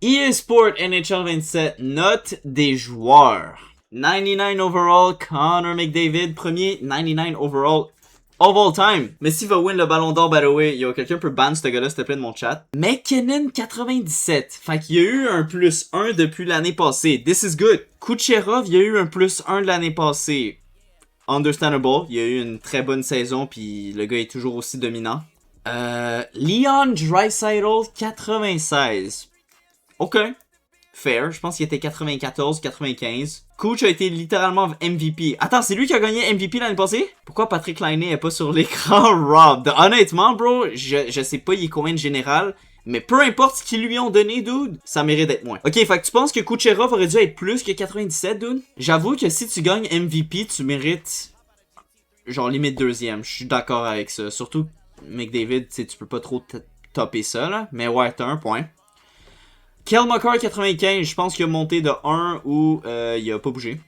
EA Sport NHL 27, note des joueurs. 99 overall, Connor McDavid, premier 99 overall of all time. Messi va win le ballon d'or, by the way. Yo, quelqu'un peut ban ce gars-là, s'il te plaît, de mon chat. McKinnon, 97. Fait qu'il y a eu un plus 1 depuis l'année passée. This is good. Kucherov, il y a eu un plus 1 de l'année passée. Understandable. Il y a eu une très bonne saison, puis le gars est toujours aussi dominant. Leon Draisaitl, 96. Ok. Fair. Je pense qu'il était 94, 95. Kuch a été littéralement MVP. Attends, c'est lui qui a gagné MVP l'année passée? Pourquoi Patrick Laine est pas sur l'écran? Rob. Honnêtement, bro, je sais pas il est combien de général, mais peu importe ce qu'ils lui ont donné, dude, ça mérite d'être moins. Ok, fait que tu penses que Kucherov aurait dû être plus que 97, dude? J'avoue que si tu gagnes MVP, tu mérites genre limite deuxième. Je suis d'accord avec ça. Surtout McDavid, tu peux pas trop topper ça, là. Mais ouais, t'as un point. Kel McCarr 95, je pense qu'il a monté de 1 ou il a pas bougé.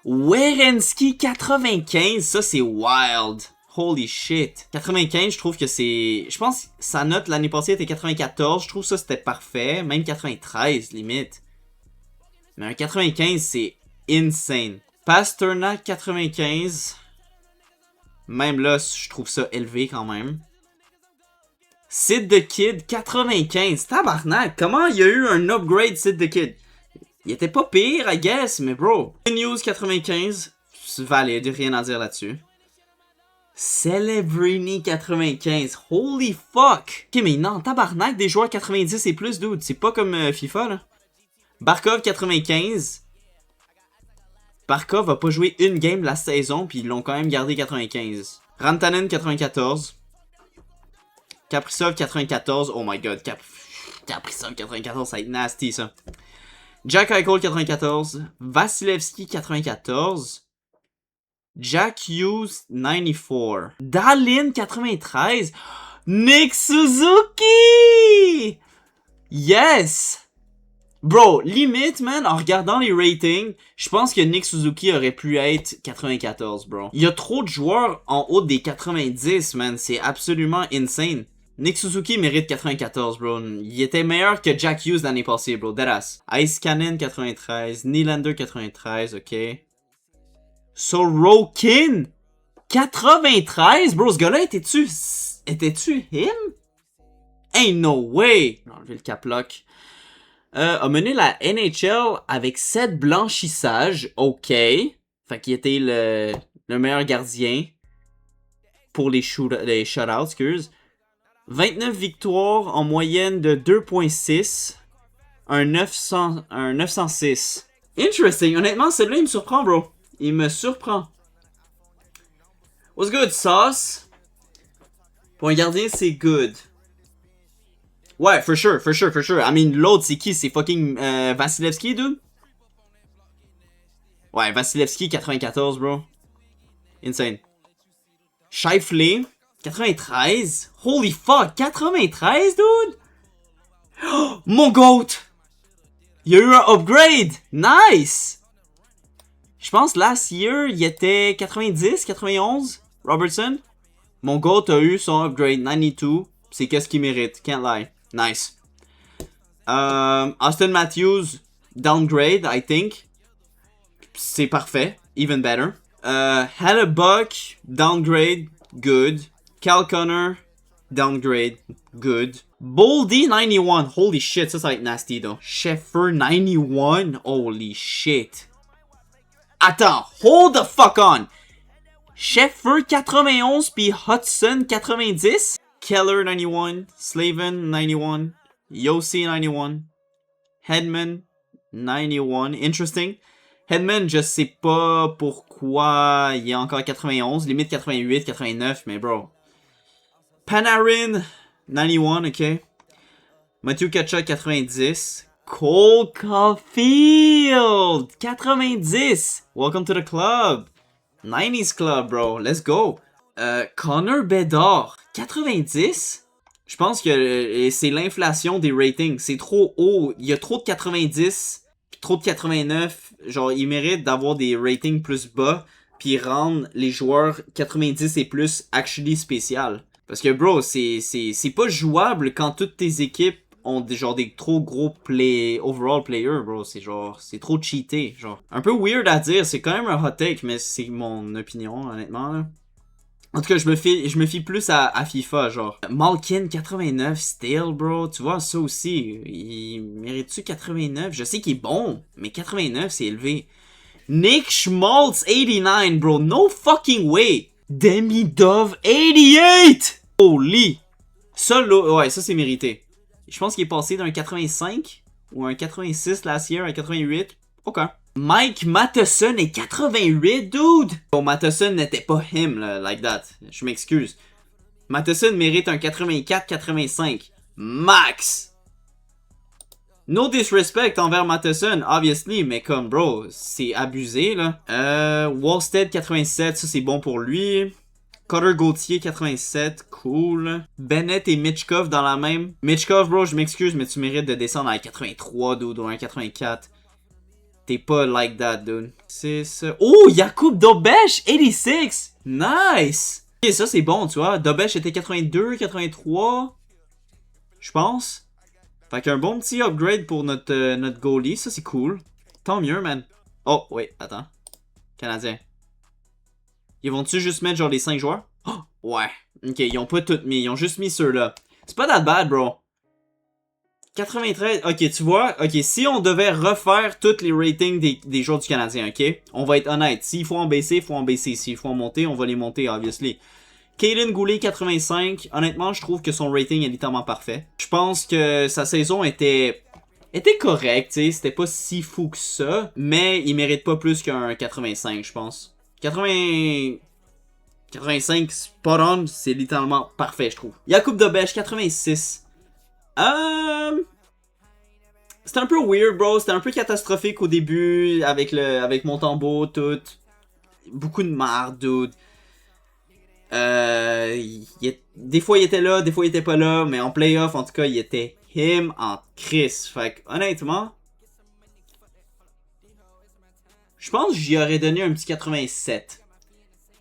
Werenski 95, ça c'est wild. Holy shit. 95, je trouve que c'est... Je pense que sa note l'année passée était 94, je trouve ça c'était parfait. Même 93, limite. Mais un 95, c'est insane. Pasternak 95. Même là, je trouve ça élevé quand même. Sid the Kid, 95. Tabarnak, comment il y a eu un upgrade Sid the Kid? Il était pas pire, I guess, mais bro. News 95, c'est valide, rien à dire là-dessus. Celebrini 95, holy fuck. Ok, mais non, tabarnak, des joueurs 90 et plus, dude. C'est pas comme FIFA, là. Barkov 95. Barkov a pas joué une game la saison, puis ils l'ont quand même gardé 95. Rantanen 94. Kaprizov 94, oh my god, Kaprizov 94, ça va être nasty ça. Jack Eichel 94, Vasilevski 94, Jack Hughes 94, Dallin 93, Nick Suzuki! Yes! Bro, limite, man, en regardant les ratings, je pense que Nick Suzuki aurait pu être 94, bro. Il y a trop de joueurs en haut des 90, man, c'est absolument insane. Nick Suzuki mérite 94, bro. Il était meilleur que Jack Hughes l'année passée, bro. Deadass. Ice Cannon 93. Nylander 93, ok. Sorokin 93, bro. Ce gars-là, était-tu him? Ain't no way. J'ai enlevé le cap lock. A mené la NHL avec 7 blanchissages, ok. Fait qu'il était le meilleur gardien pour les shutouts, excuse. 29 victoires en moyenne de 2.6. Un 906. Interesting. Honnêtement, celui-là, il me surprend, bro. Il me surprend. What's good, sauce? Pour un gardien, c'est good. Ouais, for sure. I mean, l'autre, c'est qui? C'est fucking Vasilevski, dude? Ouais, Vasilevski, 94, bro. Insane. Scheifele, 93? Holy fuck, 93, dude? Oh, mon GOAT! Il y a eu un upgrade! Nice! Je pense last year, il était 90, 91, Robertson. Mon GOAT a eu son upgrade, 92. C'est qu'est-ce qu'il mérite, can't lie. Nice. Austin Matthews, downgrade, I think. C'est parfait, even better. Hellebuck, downgrade, good. Cal Connor, downgrade, good. Boldy 91, holy shit, ça va être nasty though. Sheffer 91, holy shit. Attends, hold the fuck on. Sheffer 91 puis Hudson 90. Keller 91, Slavin 91, Yossi 91, Hedman 91, interesting. Hedman, je sais pas pourquoi il est encore 91, limite 88, 89, mais bro. Panarin 91, ok. Matthew Tkachuk 90. Cole Caulfield 90. Welcome to the club. 90s club, bro. Let's go. Connor Bedard 90. Je pense que c'est l'inflation des ratings. C'est trop haut. Il y a trop de 90, trop de 89. Genre, il mérite d'avoir des ratings plus bas, puis rendre les joueurs 90 et plus actually spécial. Parce que, bro, c'est pas jouable quand toutes tes équipes ont genre des trop gros overall players, bro. C'est genre, c'est trop cheaté, genre. Un peu weird à dire, c'est quand même un hot take, mais c'est mon opinion, honnêtement, là. En tout cas, je me fie plus à FIFA, genre. Malkin 89, still, bro. Tu vois, ça aussi. Il mérite-tu 89? Je sais qu'il est bon, mais 89, c'est élevé. Nick Schmaltz 89, bro. No fucking way. Demidov 88! Holy! Ça, ouais, ça c'est mérité. Je pense qu'il est passé d'un 85 ou un 86 last year à 88. Ok. Mike Matheson est 88, dude! Bon, Matheson n'était pas him, là, like that. Je m'excuse. Matheson mérite un 84-85. Max! No disrespect envers Matheson, obviously, mais comme, bro, c'est abusé, là. Wallstead 87, ça c'est bon pour lui. Cutter Gauthier 87, cool. Bennett et Mitchkov dans la même. Mitchkov, bro, je m'excuse, mais tu mérites de descendre à 83, dude, ou un 84. T'es pas like that, dude. C'est ça. Oh, Jakub Dobesh, 86! Nice! Ok, ça c'est bon, tu vois. Dobesh était 82, 83. Je pense. Fait qu'un bon petit upgrade pour notre goalie, ça c'est cool. Tant mieux, man. Oh, wait, attends. Canadien. Ils vont-tu juste mettre genre les 5 joueurs? Oh, ouais. Ok, ils ont pas tout mis. Ils ont juste mis ceux-là. C'est pas that bad, bro. 93. Ok, tu vois. Ok, si on devait refaire tous les ratings des joueurs du Canadien, ok? On va être honnête. S'il faut en baisser, il faut en baisser. S'il faut en monter, on va les monter, obviously. Kaden Goulet, 85. Honnêtement, je trouve que son rating est littéralement parfait. Je pense que sa saison était correcte, tu sais. C'était pas si fou que ça. Mais il mérite pas plus qu'un 85, je pense. 85 spot on, c'est littéralement parfait, je trouve. Jakub Dobesh, 86. C'était un peu weird, bro. C'était un peu catastrophique au début, avec Montembeault, tout. Beaucoup de marde, dude. Des fois, il était là, des fois, il était pas là, mais en playoff, en tout cas, il était him en crise. Fait que, honnêtement, je pense que j'y aurais donné un petit 87.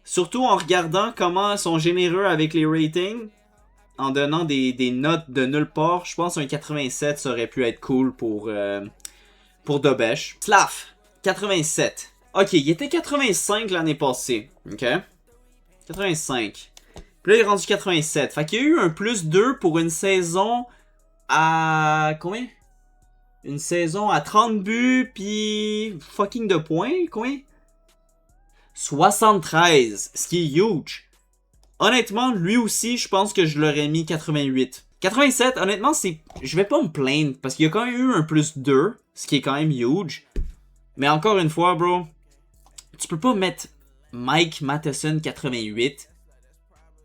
Surtout en regardant comment ils sont généreux avec les ratings, en donnant des notes de nulle part, je pense qu'un 87 ça aurait pu être cool pour Dobesh. Slav, 87. Ok, il était 85 l'année passée. Ok? 85. Puis là, il est rendu 87. Fait qu'il y a eu un plus 2 pour une saison à... Combien? Une saison à 30 buts, puis fucking de points, combien? 73, ce qui est huge. Honnêtement, lui aussi, je pense que je l'aurais mis 88. 87, honnêtement, c'est... Je vais pas me plaindre, parce qu'il y a quand même eu un plus 2, ce qui est quand même huge. Mais encore une fois, bro, tu peux pas mettre Mike Matheson 88,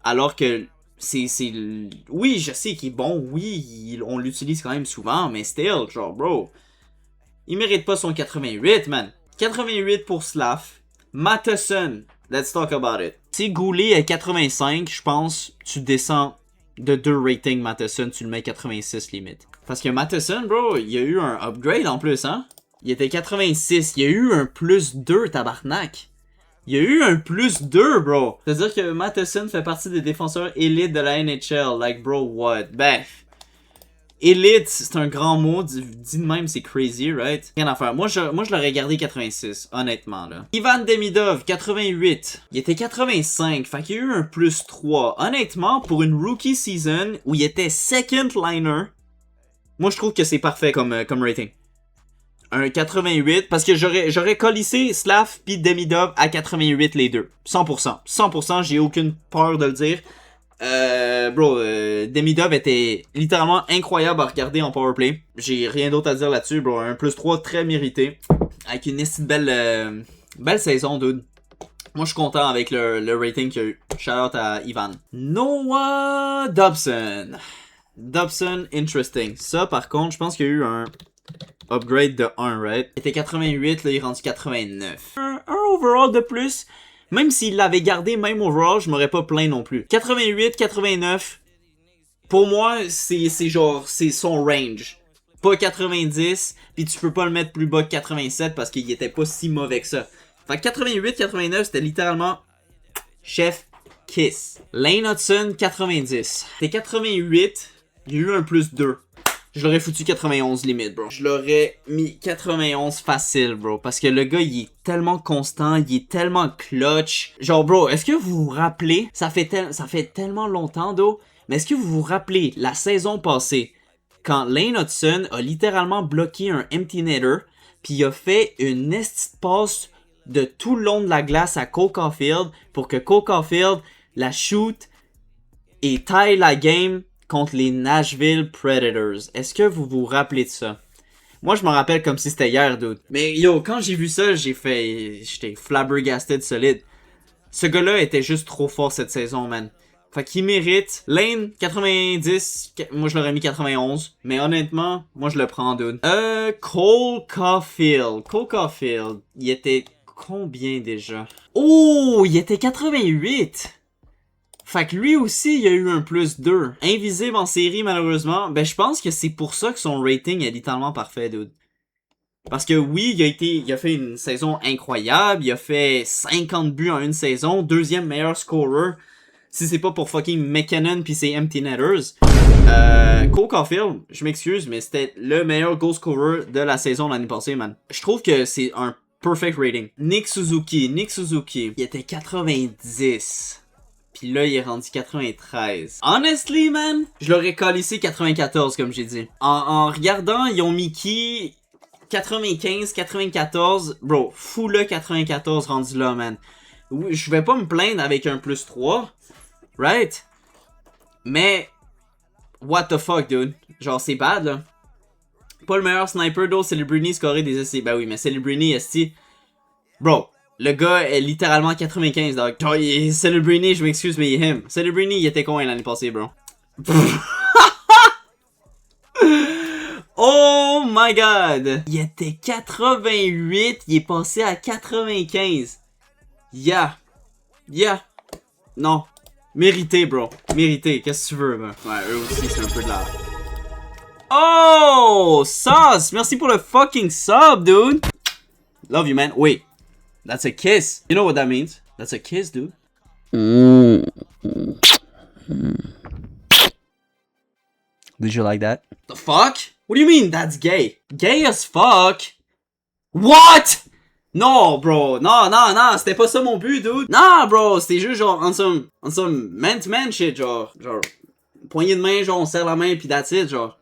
alors que c'est... Oui, je sais qu'il est bon, oui, on l'utilise quand même souvent, mais still, genre, bro, il mérite pas son 88, man. 88 pour Slav. Matheson, let's talk about it. Si Goulet est 85, je pense tu descends de 2 ratings Matheson, tu le mets 86 limite. Parce que Matheson, bro, il y a eu un upgrade en plus, hein? Il était 86, il y a eu un plus 2, tabarnak. Il y a eu un plus 2, bro. C'est-à-dire que Matheson fait partie des défenseurs élites de la NHL. Like, bro, what? Ben, élite, c'est un grand mot. Dit de même, c'est crazy, right? Rien à faire. Moi, je l'aurais gardé 86, honnêtement, là. Ivan Demidov, 88. Il était 85, fait qu'il y a eu un plus 3. Honnêtement, pour une rookie season où il était second liner, moi, je trouve que c'est parfait comme rating. Un 88, parce que j'aurais collissé Slav pis Demidov à 88 les deux. 100%. 100%, j'ai aucune peur de le dire. Bro, Demidov était littéralement incroyable à regarder en powerplay. J'ai rien d'autre à dire là-dessus, bro. Un plus 3 très mérité. Avec une belle saison, dude. Moi, je suis content avec le rating qu'il y a eu. Shout out à Ivan. Noah Dobson. Dobson, interesting. Ça, par contre, je pense qu'il y a eu un upgrade de 1, right? Il était 88, là, il est rendu 89. Un overall de plus. Même s'il l'avait gardé, même overall, je m'aurais pas plaint non plus. 88, 89. Pour moi, c'est son range. Pas 90, puis tu peux pas le mettre plus bas que 87 parce qu'il était pas si mauvais que ça. Fait que 88, 89, c'était littéralement chef kiss. Lane Hudson, 90. C'était 88, il y a eu un plus 2. Je l'aurais foutu 91 limite, bro. Je l'aurais mis 91 facile, bro. Parce que le gars, il est tellement constant, il est tellement clutch. Genre, bro, est-ce que vous vous rappelez, ça fait tellement longtemps, d'eau, mais est-ce que vous vous rappelez la saison passée, quand Lane Hudson a littéralement bloqué un empty netter, puis il a fait une petite passe de tout le long de la glace à Cole Caulfield pour que Cole Caulfield la shoot et taille la game contre les Nashville Predators. Est-ce que vous vous rappelez de ça? Moi, je me rappelle comme si c'était hier, dude. Mais yo, quand j'ai vu ça, j'étais flabbergasted solide. Ce gars-là était juste trop fort cette saison, man. Fait qu'il mérite. Lane, 90. Moi, je l'aurais mis 91. Mais honnêtement, moi, je le prends, dude. Cole Caulfield. Cole Caulfield, il était combien déjà? Oh, il était 88. Fait que lui aussi, il a eu un plus 2. Invisible en série, malheureusement. Ben, je pense que c'est pour ça que son rating est littéralement parfait, dude. Parce que oui, il a fait une saison incroyable. Il a fait 50 buts en une saison. Deuxième meilleur scorer. Si c'est pas pour fucking McKinnon pis ses empty netters. Cole Caulfield, je m'excuse, mais c'était le meilleur goal scorer de la saison l'année passée, man. Je trouve que c'est un perfect rating. Nick Suzuki, il était 90. Puis là, il est rendu 93. Honestly, man, je l'aurais calissé 94, comme j'ai dit. En regardant, ils ont mis qui 95, 94. Bro, fou le 94 rendu là, man. Oui, je vais pas me plaindre avec un plus 3. Right? Mais, what the fuck, dude? Genre, c'est bad, là. Pas le meilleur sniper, though. Celebrini scorer des essais. Ben oui, mais Celebrini, esti. Bro, le gars est littéralement 95, dog. Genre, Celebrini, je m'excuse, mais il est him. Celebrini, il était combien l'année passée, bro? Oh my god! Il était 88, il est passé à 95. Yeah. Non. Mérité, bro. Mérité. Qu'est-ce que tu veux, man? Ouais, eux aussi, c'est un peu de la... Oh! Sauce! Merci pour le fucking sub, dude! Love you, man. Wait. That's a kiss. You know what that means? That's a kiss, dude. Did you like that? The fuck? What do you mean that's gay? Gay as fuck? What? Non, bro. Non, c'était pas ça mon but, dude. Non, bro, c'était juste genre on some man-to-man shit, genre, poignée de main, genre, on serre la main pis that's it, genre.